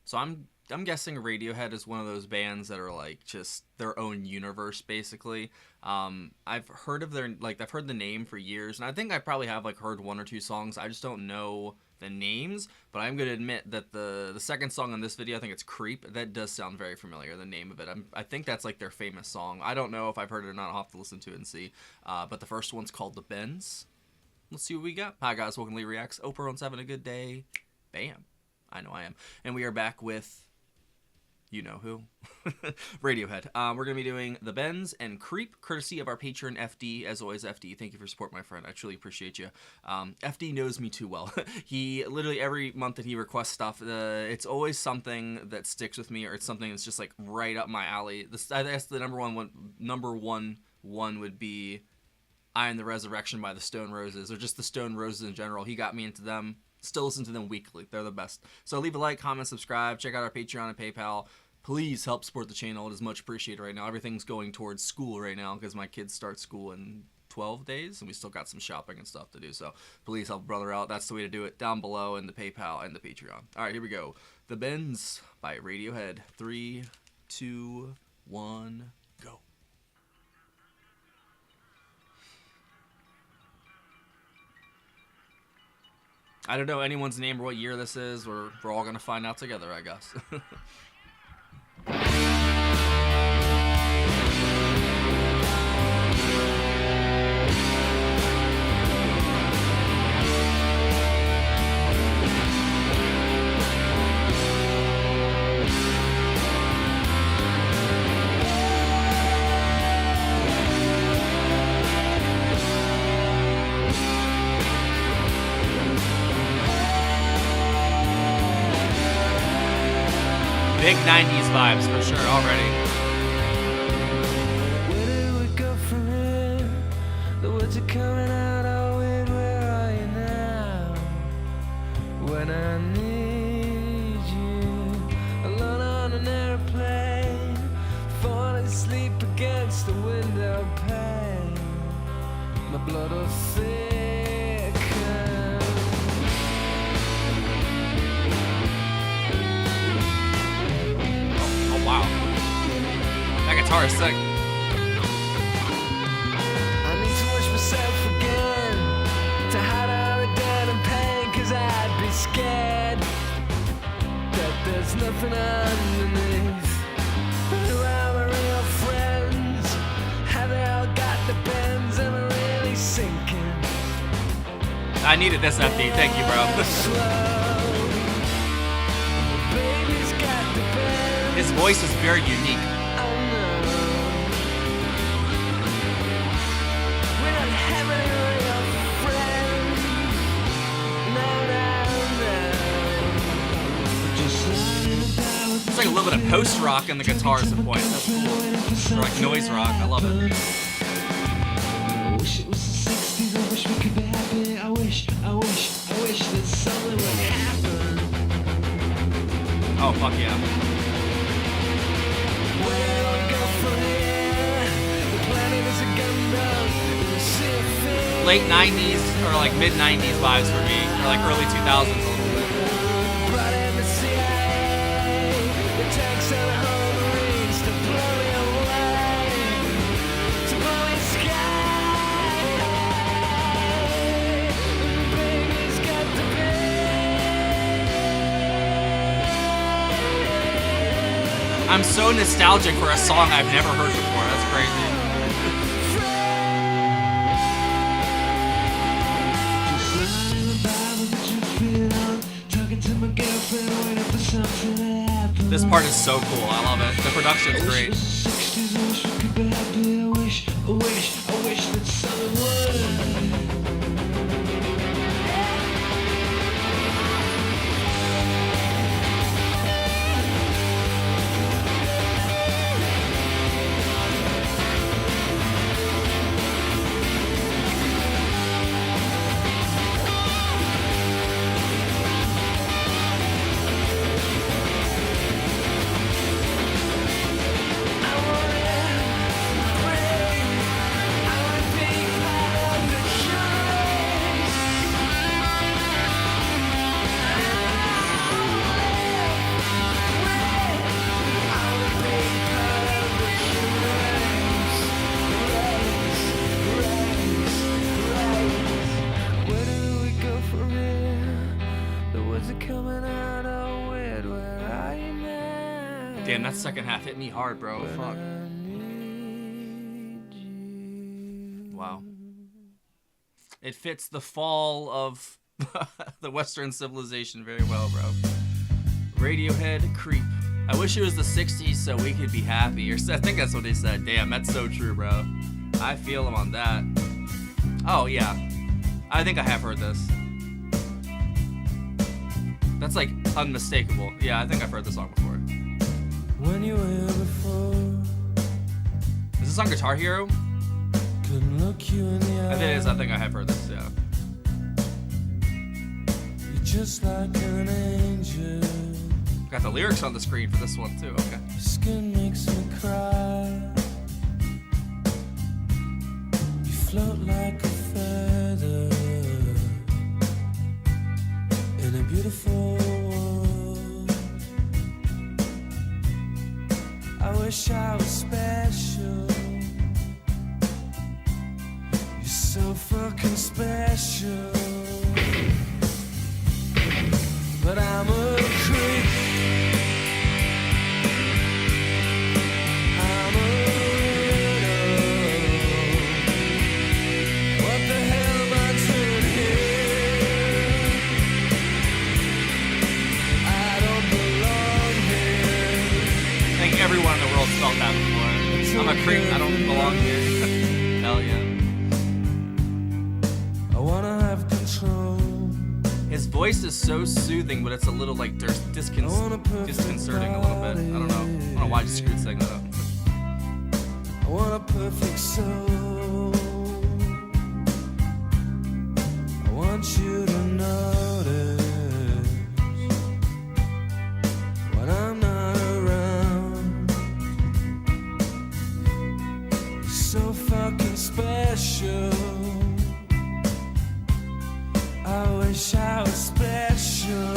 So I'm guessing Radiohead is one of those bands that are like just their own universe, basically. I've heard of I've heard the name for years, and I think I probably have like heard one or two songs. I just don't know the names, but I'm gonna admit that the second song on this video, I think it's "Creep." That does sound very familiar. The name of it, I think that's like their famous song. I don't know if I've heard it or not. I'll have to listen to it and see. But the first one's called "The Bends." Let's see what we got. Hi guys, welcome to Lee Reacts. Hope everyone's having a good day. Bam. I know I am. And we are back with, you know who, Radiohead. We're going to be doing The Bends and Creep, courtesy of our patron, FD. As always, FD, thank you for support, my friend. I truly appreciate you. FD knows me too well. He, literally every month that he requests stuff, it's always something that sticks with me, or it's something that's just like right up my alley. I guess the number one would be I Am the Resurrection by the Stone Roses, or just the Stone Roses in general. He got me into them. Still listen to them weekly. They're the best. So leave a like, comment, subscribe. Check out our Patreon and PayPal. Please help support the channel. It is much appreciated right now. Everything's going towards school right now because my kids start school in 12 days, and we still got some shopping and stuff to do. So please help a brother out. That's the way to do it. Down below in the PayPal and the Patreon. All right, here we go. The Bends by Radiohead. 3, 2, 1, go. I don't know anyone's name or what year this is. We're all going to find out together, I guess. Big 90s vibes for sure already. Where do we go from here? The words are coming out, oh wait, where are you now? When I need you, alone on an airplane, falling asleep against the window pane, my blood will thicken. Wow. That guitar is sick. I need to watch myself again, to hide all the debt and pain, cause I'd be scared that there's nothing underneath. Who are my real friends? Have they all got the bends? Am I really sinking? I needed this FD. Thank you, bro. Slow. Baby's got the bends. His voice is very unique. Oh no, we're not having a real friend. No, just lying about. It's like a little bit of post rock in the guitars at points. That's cool. Or like noise rock. I love it. I wish it was the 60s. I wish we could be happy. I wish that something would happen. Oh, fuck yeah. Late 90s or like mid 90s vibes for me, or like early 2000s a little bit. I'm so nostalgic for a song I've never heard before. That's crazy. This part is so cool. I love it. The production's great. I wish that someone would. Damn, that second half hit me hard, bro. Fuck. Wow. It fits the fall of the Western civilization very well, bro. Radiohead, Creep. I wish it was the 60s so we could be happy. Or I think that's what they said. Damn, that's so true, bro. I feel them on that. Oh, yeah. I think I have heard this. That's like unmistakable. Yeah, I think I've heard this song before. When you were here before, Is this on Guitar Hero? couldn't look you in the eye. I think it is. I think I have heard this, yeah. You're just like an angel. Got the lyrics on the screen for this one, too. Okay. Your skin makes me cry. You float like a feather in a beautiful world. I wish I was special. You're so fucking special. But I'm a creep. I'm a widow. What the hell am I doing here? I don't belong here. I think everyone in the world's felt that before. I'm a creep. I don't belong here. Hell yeah. I wanna have control. His voice is so soothing, but it's a little like disconcerting a little bit. I don't know why I just screwed saying that up. I want a perfect soul. I want you to notice when I'm not around. You're so fucking special. I wish I was special.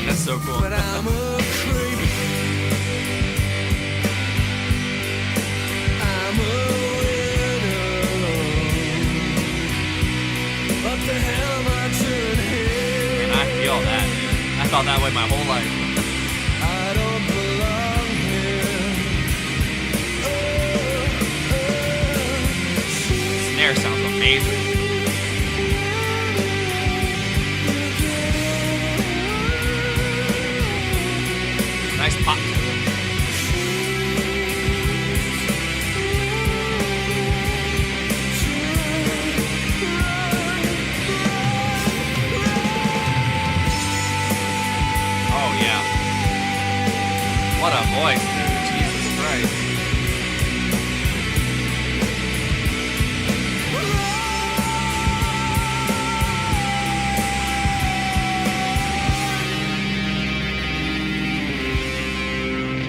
That's so cool. But I'm a creep. I'm a widow. What the hell am I doing here? And I feel that, dude. I felt that way my whole life. I don't belong here. Snare sounds amazing. Nice pop to it. Oh yeah. What a voice, dude. Jesus Christ.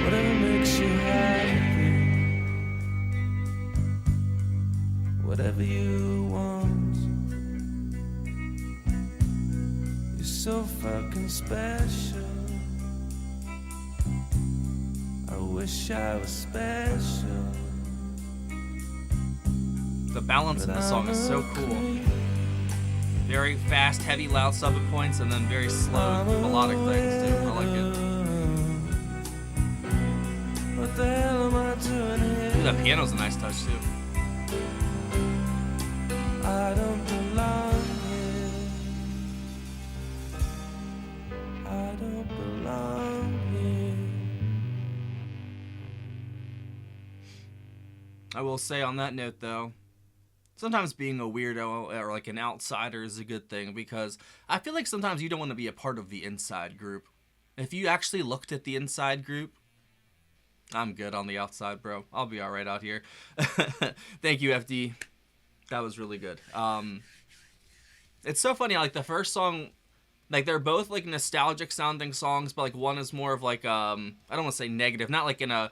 Whatever makes you happy, whatever you want. You're so fucking special. I wish I was special. The balance in this song is so cool. Very fast, heavy, loud sub at points, and then very slow, melodic things too. I like it. What the hell am I doing here? Ooh, that piano's a nice touch too. I don't belong here. I don't belong here. I will say on that note though, sometimes being a weirdo or like an outsider is a good thing, because I feel like sometimes you don't want to be a part of the inside group. If you actually looked at the inside group, I'm good on the outside, bro. I'll be all right out here. Thank you, FD. That was really good. It's so funny, like the first song, like they're both like nostalgic sounding songs, but like one is more of like I don't want to say negative, not like in a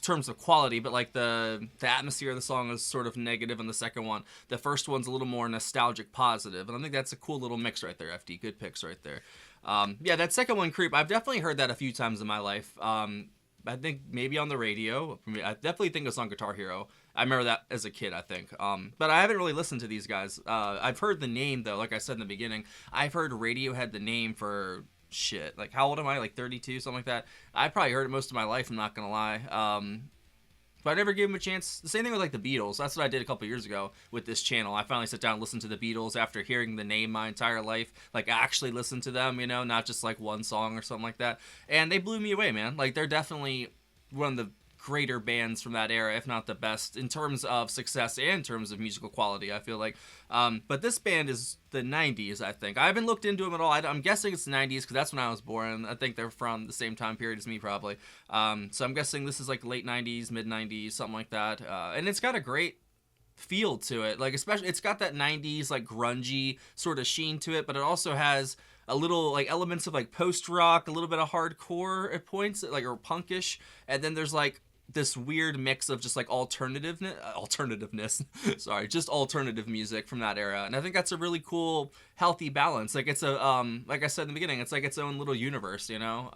terms of quality, but like the atmosphere of the song is sort of negative in the second one. The first one's a little more nostalgic positive, and I think that's a cool little mix right there, FD. Good picks right there. Yeah, that second one, Creep, I've definitely heard that a few times in my life. I think maybe on the radio. I definitely think it's on Guitar Hero. I remember that as a kid, I think. But I haven't really listened to these guys. I've heard the name, though, like I said in the beginning. I've heard Radiohead the name for shit, like how old am I? Like 32, something like that. I probably heard it most of my life. I'm not gonna lie. But I never gave them a chance. The same thing with like the Beatles. That's what I did a couple years ago with this channel. I finally sat down and listened to the Beatles after hearing the name my entire life. Like actually listen to them, you know, not just like one song or something like that. And they blew me away, man. Like they're definitely one of the greater bands from that era, if not the best, in terms of success and in terms of musical quality, I feel like. But this band is the 90s, I think. I haven't looked into them at all. I'm guessing it's the 90s because that's when I was born. I think they're from the same time period as me, probably. So I'm guessing this is like late 90s, mid 90s, something like that. And it's got a great feel to it. Like, especially, it's got that 90s, like, grungy sort of sheen to it, but it also has a little, like, elements of, like, post-rock, a little bit of hardcore at points, like, or punkish. And then there's, like, this weird mix of just like alternativeness sorry, just alternative music from that era. And I think that's a really cool, healthy balance. Like it's a like I said in the beginning, it's like its own little universe, you know.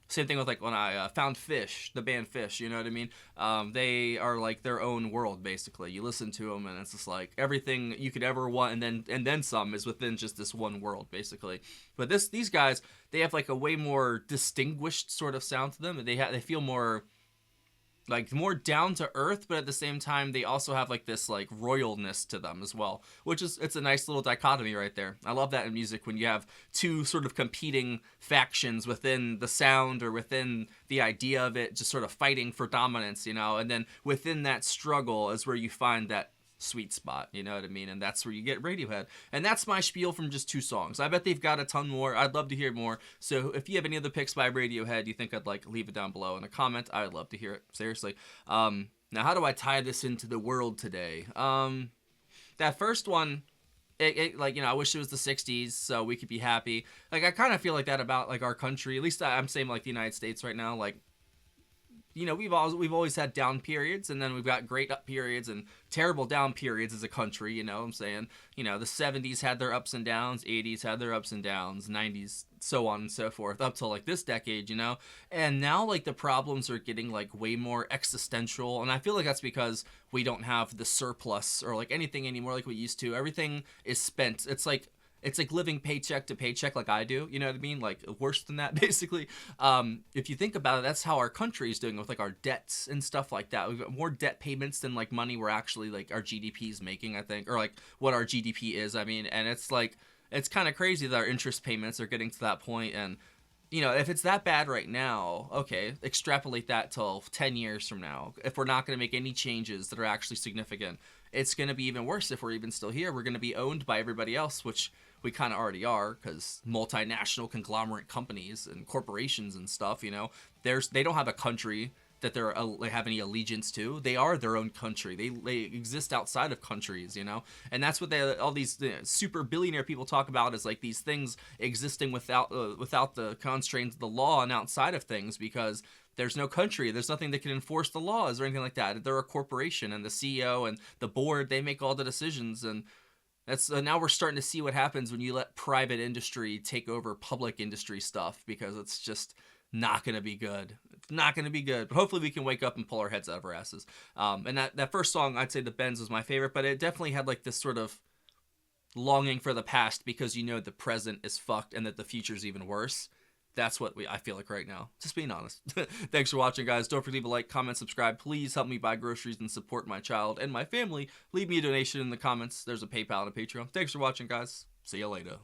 Same thing with like when I found Fish, the band Fish, you know what I mean? They are like their own world, basically. You listen to them and it's just like everything you could ever want and then some is within just this one world, basically. But these guys, they have like a way more distinguished sort of sound to them. They feel more like more down to earth, but at the same time they also have like this like royalness to them as well, which is, it's a nice little dichotomy right there. I love that in music when you have two sort of competing factions within the sound or within the idea of it, just sort of fighting for dominance, you know. And then within that struggle is where you find that sweet spot, you know what I mean? And that's where you get Radiohead. And that's my spiel from just 2 songs. I bet they've got a ton more. I'd love to hear more. So if you have any other picks by Radiohead you think I'd like, leave it down below in a comment. I'd love to hear it, seriously. Now how do I tie this into the world today? That first one, it like, you know, I wish it was the 60s so we could be happy. Like I kind of feel like that about like our country. At least I'm saying like the United States right now. Like, you know, we've always had down periods, and then we've got great up periods and terrible down periods as a country, you know what I'm saying? You know, the 70s had their ups and downs, 80s had their ups and downs, 90s, so on and so forth, up till like this decade, you know? And now like the problems are getting like way more existential, and I feel like that's because we don't have the surplus or like anything anymore like we used to. Everything is spent. It's like living paycheck to paycheck like I do, you know what I mean? Like worse than that, basically. If you think about it, that's how our country is doing with like our debts and stuff like that. We've got more debt payments than like money we're actually like our GDP is making, I think, or like what our GDP is, I mean. And it's like, it's kind of crazy that our interest payments are getting to that point. And, you know, if it's that bad right now, okay, extrapolate that till 10 years from now. If we're not going to make any changes that are actually significant, it's going to be even worse if we're even still here. We're going to be owned by everybody else, which we kind of already are, because multinational conglomerate companies and corporations and stuff, you know, they don't have a country that they have any allegiance to. They are their own country. They exist outside of countries, you know, and that's what all these super billionaire people talk about, is like these things existing without the constraints of the law and outside of things, because there's no country, there's nothing that can enforce the laws or anything like that. They're a corporation, and the CEO and the board, they make all the decisions. And that's now we're starting to see what happens when you let private industry take over public industry stuff, because it's just not going to be good. It's not going to be good. But hopefully we can wake up and pull our heads out of our asses. And that first song, I'd say The Bends, was my favorite, but it definitely had like this sort of longing for the past, because you know the present is fucked and that the future's even worse. That's what I feel like right now. Just being honest. Thanks for watching, guys. Don't forget to leave a like, comment, subscribe. Please help me buy groceries and support my child and my family. Leave me a donation in the comments. There's a PayPal and a Patreon. Thanks for watching, guys. See you later.